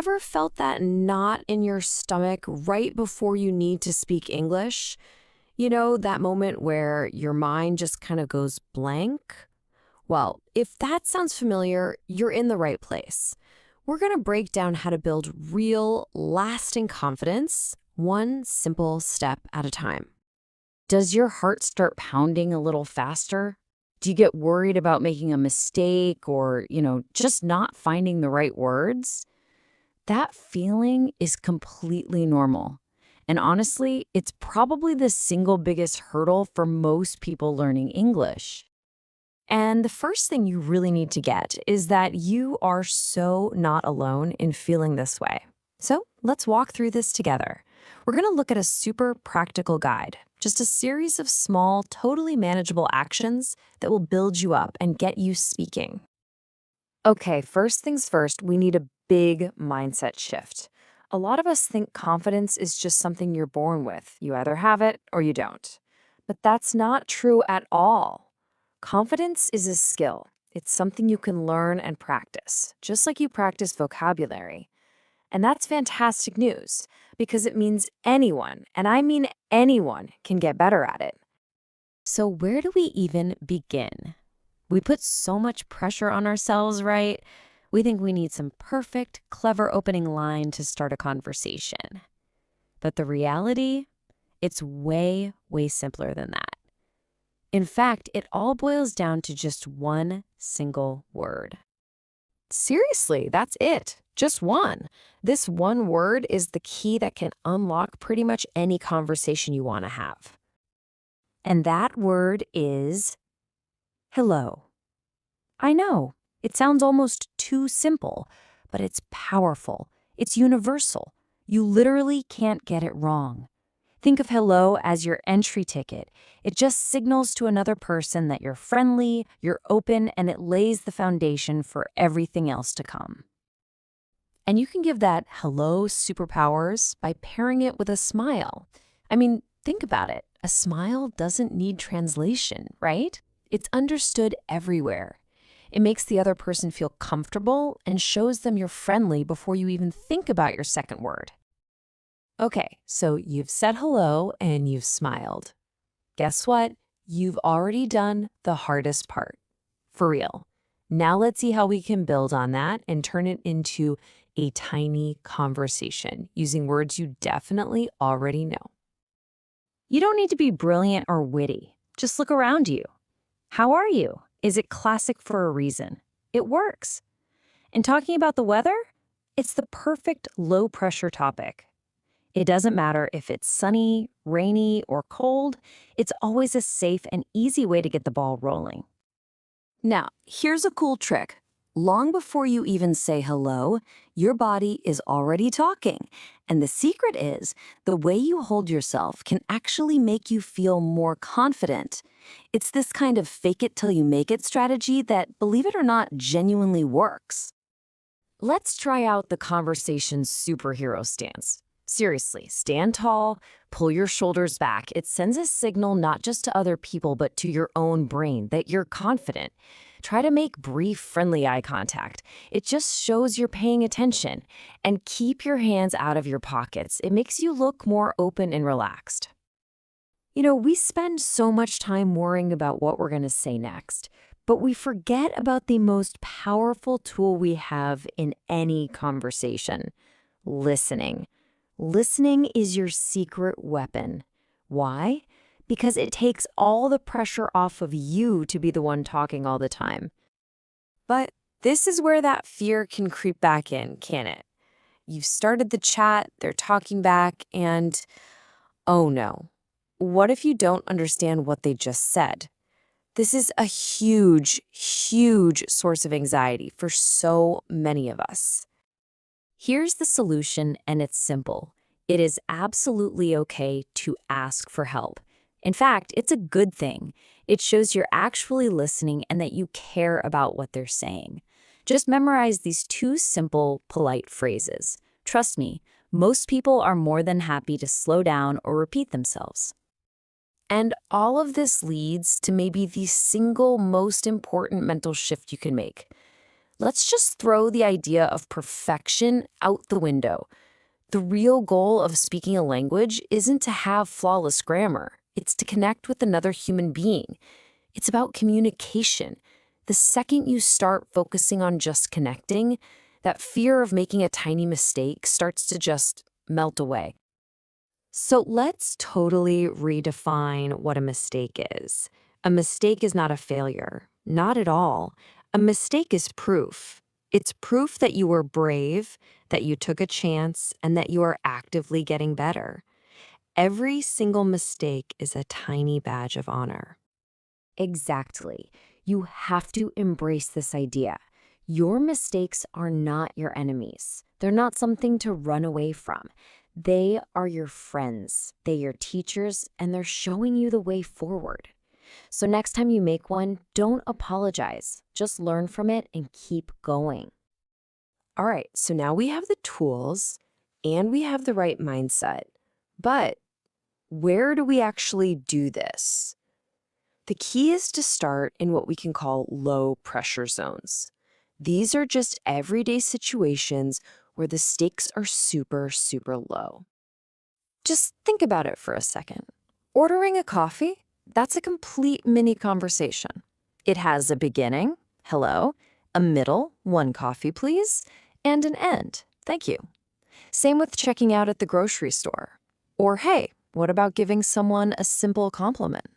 ever felt that knot in your stomach right before you need to speak English? You know, that moment where your mind just kind of goes blank? Well, if that sounds familiar, you're in the right place. We're going to break down how to build real, lasting confidence, one simple step at a time. Does your heart start pounding a little faster? Do you get worried about making a mistake or, just not finding the right words? That feeling is completely normal. And honestly, it's probably the single biggest hurdle for most people learning English. And the first thing you really need to get is that you are so not alone in feeling this way. So let's walk through this together. We're going to look at a super practical guide, just a series of small, totally manageable actions that will build you up and get you speaking. Okay, first things first, we need a big mindset shift. A lot of us think confidence is just something you're born with. You either have it or you don't. But that's not true at all. Confidence is a skill. It's something you can learn and practice, just like you practice vocabulary. And that's fantastic news because it means anyone, and I mean anyone, can get better at it. So where do we even begin? We put so much pressure on ourselves, right? We think we need some perfect, clever opening line to start a conversation. But the reality, it's way, way simpler than that. In fact, it all boils down to just one single word. Seriously, that's it. Just one. This one word is the key that can unlock pretty much any conversation you want to have. And that word is hello. I know, it sounds almost too simple, but it's powerful. It's universal. You literally can't get it wrong. Think of hello as your entry ticket. It just signals to another person that you're friendly, you're open, and it lays the foundation for everything else to come. And you can give that hello superpowers by pairing it with a smile. I mean, think about it. A smile doesn't need translation, right? It's understood everywhere. It makes the other person feel comfortable and shows them you're friendly before you even think about your second word. Okay, so you've said hello and you've smiled. Guess what? You've already done the hardest part. For real. Now let's see how we can build on that and turn it into a tiny conversation using words you definitely already know. You don't need to be brilliant or witty. Just look around you. How are you? Is it classic for a reason? It works. And talking about the weather, it's the perfect low-pressure topic. It doesn't matter if it's sunny, rainy, or cold. It's always a safe and easy way to get the ball rolling. Now, here's a cool trick. Long before you even say hello, your body is already talking. And the secret is, the way you hold yourself can actually make you feel more confident. It's this kind of fake it till you make it strategy that, believe it or not, genuinely works. Let's try out the conversation superhero stance. Seriously, stand tall, pull your shoulders back. It sends a signal not just to other people, but to your own brain that you're confident. Try to make brief, friendly eye contact. It just shows you're paying attention. And keep your hands out of your pockets. It makes you look more open and relaxed. You know, we spend so much time worrying about what we're going to say next, but we forget about the most powerful tool we have in any conversation: listening. Listening is your secret weapon. Why? Because it takes all the pressure off of you to be the one talking all the time. But this is where that fear can creep back in, can't it? You've started the chat, they're talking back, and oh no. What if you don't understand what they just said? This is a huge, huge source of anxiety for so many of us. Here's the solution, and it's simple. It is absolutely okay to ask for help. In fact, it's a good thing. It shows you're actually listening and that you care about what they're saying. Just memorize these two simple, polite phrases. Trust me, most people are more than happy to slow down or repeat themselves. And all of this leads to maybe the single most important mental shift you can make. let's just throw the idea of perfection out the window. The real goal of speaking a language isn't to have flawless grammar. It's to connect with another human being. It's about communication. The second you start focusing on just connecting, that fear of making a tiny mistake starts to just melt away. So let's totally redefine what a mistake is. A mistake is not a failure. Not at all. A mistake is proof. It's proof that you were brave, that you took a chance, and that you are actively getting better. Every single mistake is a tiny badge of honor. Exactly. You have to embrace this idea. Your mistakes are not your enemies. They're not something to run away from. They are your friends. They're your teachers, and they're showing you the way forward. So next time you make one, don't apologize. Just learn from it and keep going. All right, so now we have the tools and we have the right mindset. But where do we actually do this? The key is to start in what we can call low pressure zones. These are just everyday situations where the stakes are super, super low. Just think about it for a second. Ordering a coffee, that's a complete mini conversation. It has a beginning, hello, a middle, 1 coffee please, and an end, thank you. Same with checking out at the grocery store. Or hey, what about giving someone a simple compliment?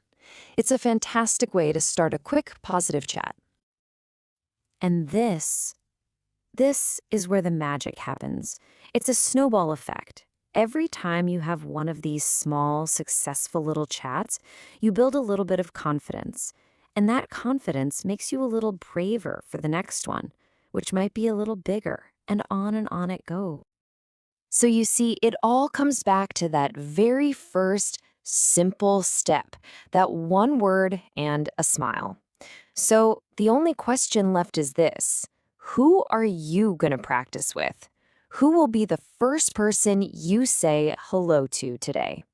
It's a fantastic way to start a quick, positive chat. And this is where the magic happens. It's a snowball effect. Every time you have one of these small, successful little chats, you build a little bit of confidence. And that confidence makes you a little braver for the next one, which might be a little bigger, and on it goes. So you see, it all comes back to that very first simple step, that one word and a smile. So the only question left is this: who are you going to practice with? Who will be the first person you say hello to today?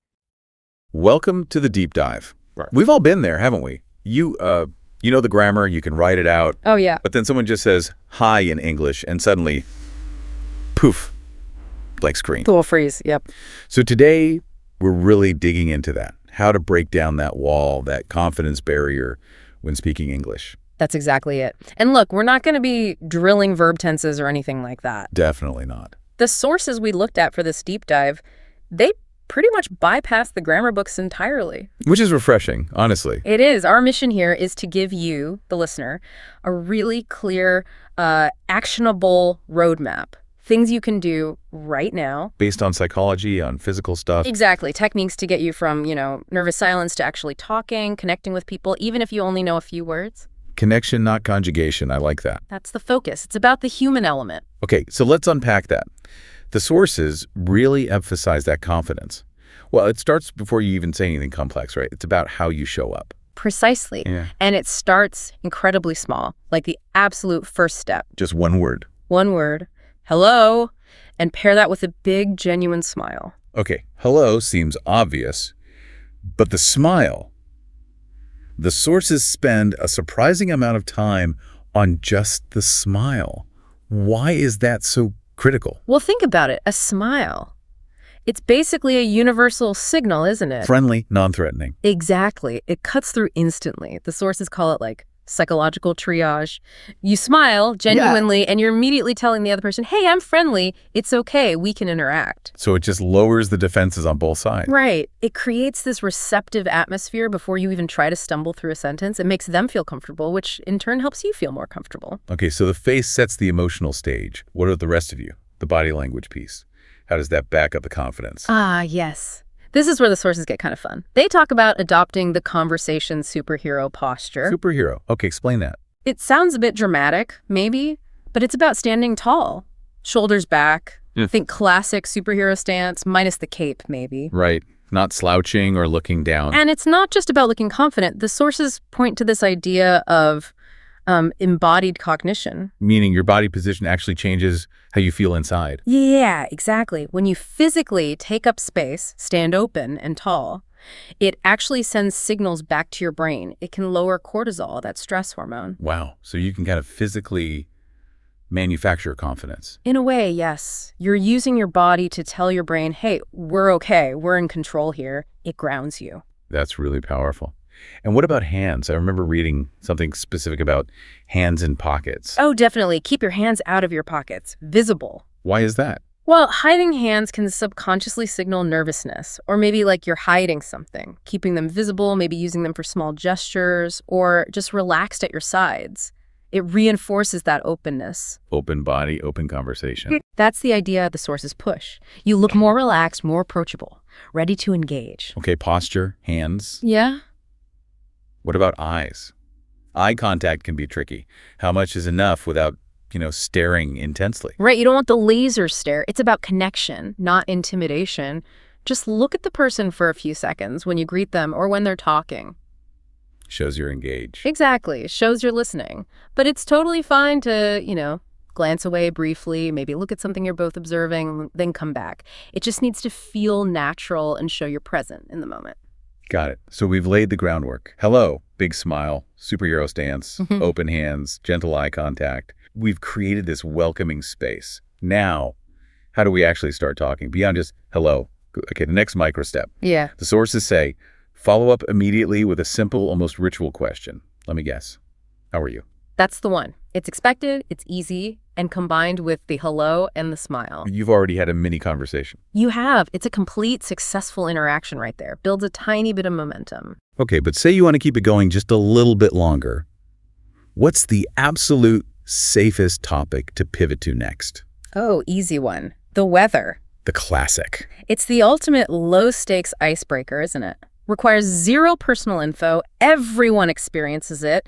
Welcome to the deep dive. Right. We've all been there, haven't we? You know the grammar, you can write it out. Oh, yeah. But then someone just says hi in English and suddenly, poof, blank screen. The little freeze, yep. So today, we're really digging into that. How to break down that wall, that confidence barrier when speaking English. That's exactly it. And look, we're not going to be drilling verb tenses or anything like that. Definitely not. The sources we looked at for this deep dive, they pretty much bypass the grammar books entirely. Which is refreshing, honestly. It is. Our mission here is to give you, the listener, a really clear, actionable roadmap. Things you can do right now. Based on psychology, on physical stuff. Exactly. Techniques to get you from, nervous silence to actually talking, connecting with people, even if you only know a few words. Connection, not conjugation. I like that. That's the focus. It's about the human element. Okay, so let's unpack that. The sources really emphasize that confidence. Well, it starts before you even say anything complex, right? It's about how you show up. Precisely. Yeah. And it starts incredibly small, like the absolute first step. Just one word. One word, hello, and pair that with a big, genuine smile. Okay, hello seems obvious, but the smile. The sources spend a surprising amount of time on just the smile. Why is that so critical? Well, think about it. A smile. It's basically a universal signal, isn't it? Friendly, non-threatening. Exactly. It cuts through instantly. The sources call it like psychological triage. You smile genuinely and you're immediately telling the other person, hey, I'm friendly. It's okay. We can interact. So it just lowers the defenses on both sides. Right. It creates this receptive atmosphere before you even try to stumble through a sentence. It makes them feel comfortable, which in turn helps you feel more comfortable. Okay, so the face sets the emotional stage. What are the rest of you? The body language piece. How does that back up the confidence? Ah, yes. This is where the sources get kind of fun. They talk about adopting the conversation superhero posture. Superhero. Okay, explain that. It sounds a bit dramatic, maybe, but it's about standing tall. Shoulders back. Yeah. Think classic superhero stance, minus the cape, maybe. Right. Not slouching or looking down. And it's not just about looking confident. The sources point to this idea of embodied cognition. Meaning your body position actually changes how you feel inside. Yeah, exactly. When you physically take up space, stand open and tall, it actually sends signals back to your brain. It can lower cortisol, that stress hormone. Wow. So you can kind of physically manufacture confidence. In a way, yes. You're using your body to tell your brain, hey, we're okay, we're in control here. It grounds you. That's really powerful. And what about hands? I remember reading something specific about hands in pockets. Oh, definitely. Keep your hands out of your pockets. Visible. Why is that? Well, hiding hands can subconsciously signal nervousness, or maybe like you're hiding something. Keeping them visible, maybe using them for small gestures, or just relaxed at your sides. It reinforces that openness. Open body, open conversation. That's the idea the sources push. You look more relaxed, more approachable, ready to engage. Okay, posture, hands. Yeah? What about eyes? Eye contact can be tricky. How much is enough without, staring intensely? Right, you don't want the laser stare. It's about connection, not intimidation. Just look at the person for a few seconds when you greet them or when they're talking. Shows you're engaged. Exactly. Shows you're listening. But it's totally fine to, glance away briefly, maybe look at something you're both observing, then come back. It just needs to feel natural and show you're present in the moment. Got it. So we've laid the groundwork. Hello, big smile, superhero stance, open hands, gentle eye contact. We've created this welcoming space. Now, how do we actually start talking? Beyond just hello. Okay, the next micro step. Yeah. The sources say, follow up immediately with a simple, almost ritual question. Let me guess. How are you? That's the one. It's expected, it's easy, and combined with the hello and the smile. You've already had a mini conversation. You have. It's a complete, successful interaction right there. Builds a tiny bit of momentum. Okay, but say you want to keep it going just a little bit longer. What's the absolute safest topic to pivot to next? Oh, easy one. The weather. The classic. It's the ultimate low-stakes icebreaker, isn't it? Requires zero personal info, everyone experiences it,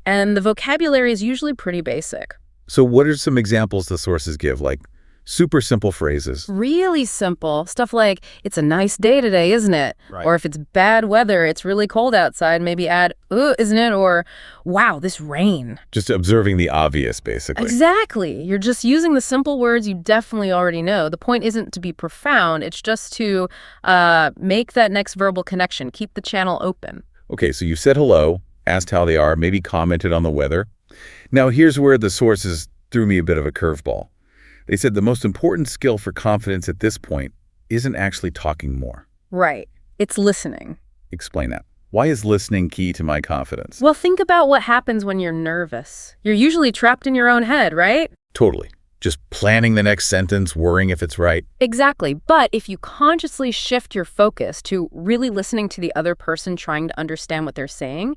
and the vocabulary is usually pretty basic. So what are some examples the sources give, like super simple phrases? Really simple. Stuff like, it's a nice day today, isn't it? Right. Or if it's bad weather, it's really cold outside, maybe add, ooh, isn't it? Or, wow, this rain. Just observing the obvious, basically. Exactly. You're just using the simple words you definitely already know. The point isn't to be profound. It's just to make that next verbal connection. Keep the channel open. Okay, so you said hello, asked how they are, maybe commented on the weather. Now, here's where the sources threw me a bit of a curveball. They said the most important skill for confidence at this point isn't actually talking more. Right. It's listening. Explain that. Why is listening key to my confidence? Well, think about what happens when you're nervous. You're usually trapped in your own head, right? Totally. Just planning the next sentence, worrying if it's right. Exactly. But if you consciously shift your focus to really listening to the other person, trying to understand what they're saying,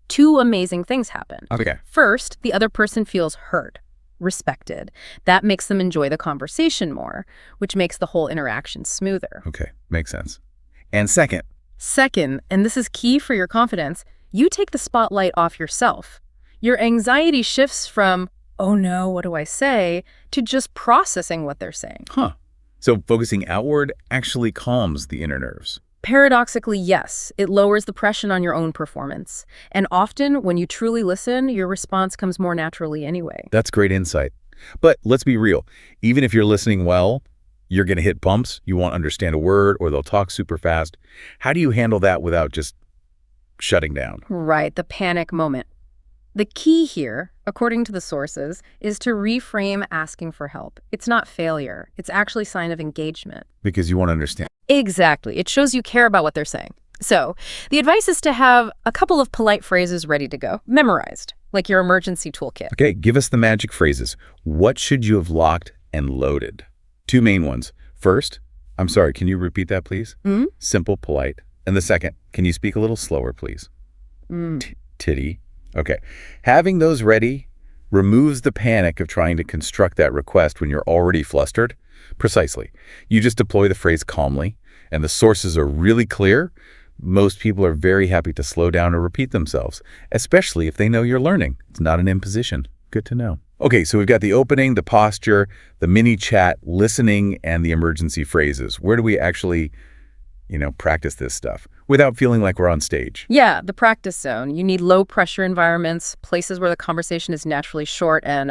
two amazing things happen. Okay. First, the other person feels heard, respected. That makes them enjoy the conversation more, which makes the whole interaction smoother. Okay, makes sense. And second, and this is key for your confidence, you take the spotlight off yourself. Your anxiety shifts from, oh no, what do I say, to just processing what they're saying. So focusing outward actually calms the inner nerves. Paradoxically, yes, it lowers the pressure on your own performance. And often, when you truly listen, your response comes more naturally anyway. That's great insight. But let's be real. Even if you're listening well, you're going to hit bumps. You won't understand a word, or they'll talk super fast. How do you handle that without just shutting down? Right, the panic moment. The key here, according to the sources, is to reframe asking for help. It's not failure. It's actually a sign of engagement. Because you won't understand. Exactly. It shows you care about what they're saying. So the advice is to have a couple of polite phrases ready to go, memorized, like your emergency toolkit. Okay, give us the magic phrases. What should you have locked and loaded? Two main ones. First, I'm sorry, can you repeat that, please? Simple, polite. And the second, can you speak a little slower, please? Titty. Okay. Having those ready removes the panic of trying to construct that request when you're already flustered. Precisely. You just deploy the phrase calmly, and the sources are really clear. Most people are very happy to slow down or repeat themselves, especially if they know you're learning. It's not an imposition. Good to know. Okay, so we've got the opening, the posture, the mini chat, listening, and the emergency phrases. Where do we actually, practice this stuff without feeling like we're on stage? Yeah, the practice zone. You need low-pressure environments, places where the conversation is naturally short and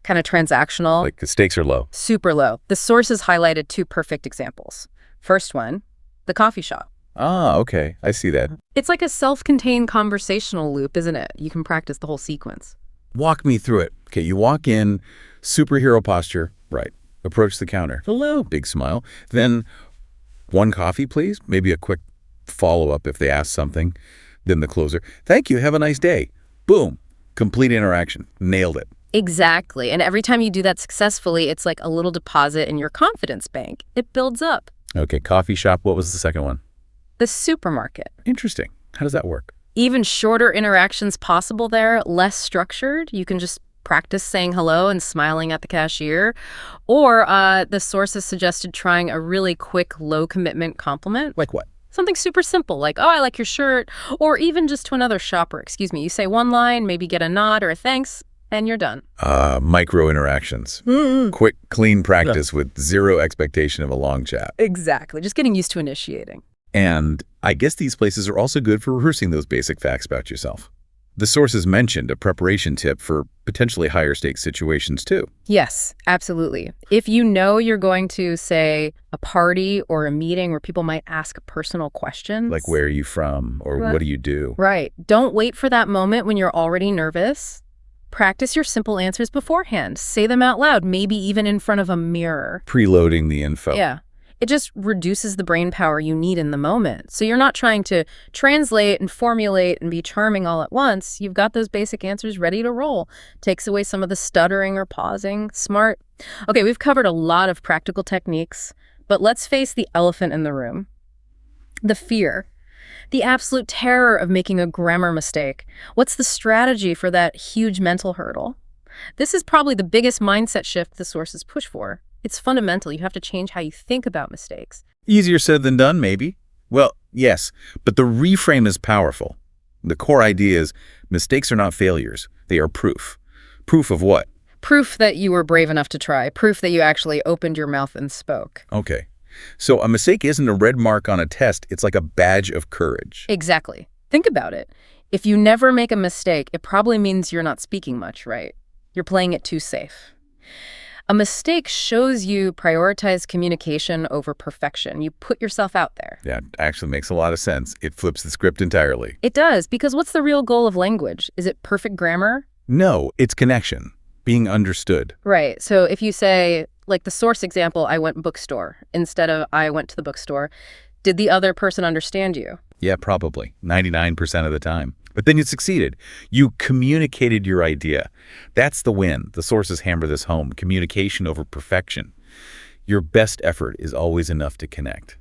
kind of transactional. Like the stakes are low. Super low. The sources highlighted two perfect examples. First one, the coffee shop. Ah, okay. I see that. It's like a self-contained conversational loop, isn't it? You can practice the whole sequence. Walk me through it. Okay, you walk in, superhero posture, right. Approach the counter. Hello, big smile. Then 1 coffee, please. Maybe a quick follow-up if they ask something. Then the closer. Thank you, have a nice day. Boom. Complete interaction. Nailed it. Exactly. And every time you do that successfully, it's like a little deposit in your confidence bank. It builds up. Okay, coffee shop. What was the second one? The supermarket. Interesting. How does that work? Even shorter interactions possible there, less structured. You can just practice saying hello and smiling at the cashier. Or the source has suggested trying a really quick, low-commitment compliment. Like what? Something super simple, like, oh, I like your shirt. Or even just to another shopper, excuse me. You say one line, maybe get a nod or a thanks, and you're done. Micro interactions. Quick, clean practice with zero expectation of a long chat. Exactly. Just getting used to initiating. And I guess these places are also good for rehearsing those basic facts about yourself. The sources mentioned a preparation tip for potentially higher stakes situations too. Yes, absolutely. If you know you're going to, say, a party or a meeting where people might ask personal questions. Like, where are you from? Or what do you do? Right. Don't wait for that moment when you're already nervous. Practice your simple answers beforehand. Say them out loud, maybe even in front of a mirror. Preloading the info. Yeah. It just reduces the brain power you need in the moment. So you're not trying to translate and formulate and be charming all at once. You've got those basic answers ready to roll. Takes away some of the stuttering or pausing. Smart. Okay, we've covered a lot of practical techniques, but let's face the elephant in the room. The fear. The absolute terror of making a grammar mistake. What's the strategy for that huge mental hurdle? This is probably the biggest mindset shift the sources push for. It's fundamental. You have to change how you think about mistakes. Easier said than done, maybe. Well, yes, but the reframe is powerful. The core idea is mistakes are not failures. They are proof. Proof of what? Proof that you were brave enough to try. Proof that you actually opened your mouth and spoke. Okay. So a mistake isn't a red mark on a test. It's like a badge of courage. Exactly. Think about it. If you never make a mistake, it probably means you're not speaking much, right? You're playing it too safe. A mistake shows you prioritize communication over perfection. You put yourself out there. Yeah, actually makes a lot of sense. It flips the script entirely. It does, because what's the real goal of language? Is it perfect grammar? No, it's connection, being understood. Right. So if you say, like the source example, I went bookstore, instead of I went to the bookstore, did the other person understand you? Yeah, probably. 99% of the time. But then you succeeded. You communicated your idea. That's the win. The sources hammer this home. Communication over perfection. Your best effort is always enough to connect.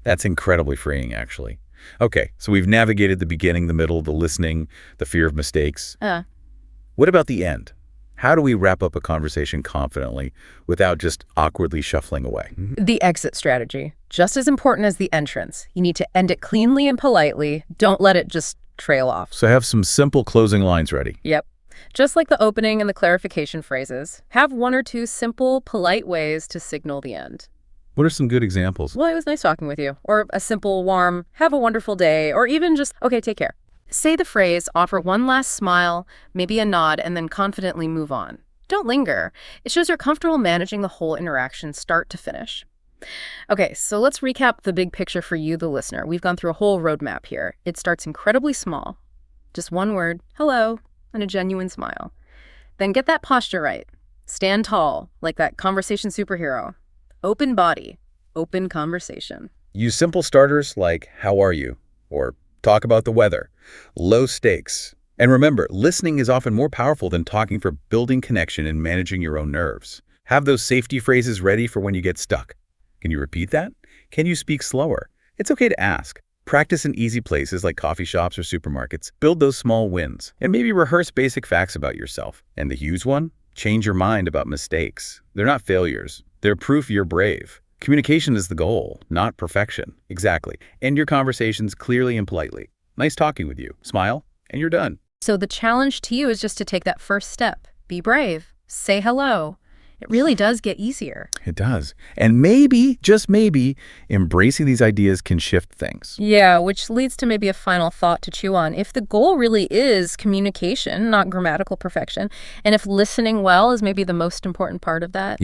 That's incredibly freeing, actually. Okay, so we've navigated the beginning, the middle, the listening, the fear of mistakes. What about the end? How do we wrap up a conversation confidently without just awkwardly shuffling away? The exit strategy. Just as important as the entrance. You need to end it cleanly and politely. Don't let it just trail off. So have some simple closing lines ready. Yep. Just like the opening and the clarification phrases, have 1 or 2 simple, polite ways to signal the end. What are some good examples? Well, it was nice talking with you. Or a simple, warm, have a wonderful day. Or even just, okay, take care. Say the phrase, offer one last smile, maybe a nod, and then confidently move on. Don't linger. It shows you're comfortable managing the whole interaction start to finish. Okay, so let's recap the big picture for you, the listener. We've gone through a whole roadmap here. It starts incredibly small. Just one word, hello, and a genuine smile. Then get that posture right. Stand tall, like that conversation superhero. Open body, open conversation. Use simple starters like, how are you? Or talk about the weather. Low stakes. And remember, listening is often more powerful than talking for building connection and managing your own nerves. Have those safety phrases ready for when you get stuck. Can you repeat that? Can you speak slower? It's okay to ask. Practice in easy places like coffee shops or supermarkets. Build those small wins. And maybe rehearse basic facts about yourself. And the huge one? Change your mind about mistakes. They're not failures. They're proof you're brave. Communication is the goal, not perfection. Exactly. End your conversations clearly and politely. Nice talking with you. Smile, and you're done. So the challenge to you is just to take that first step. Be brave. Say hello. It really does get easier. It does. And maybe, just maybe, embracing these ideas can shift things. Yeah, which leads to maybe a final thought to chew on. If the goal really is communication, not grammatical perfection, and if listening well is maybe the most important part of that,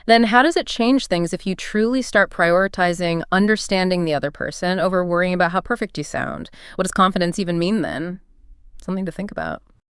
then how does it change things if you truly start prioritizing understanding the other person over worrying about how perfect you sound? What does confidence even mean then? Something to think about.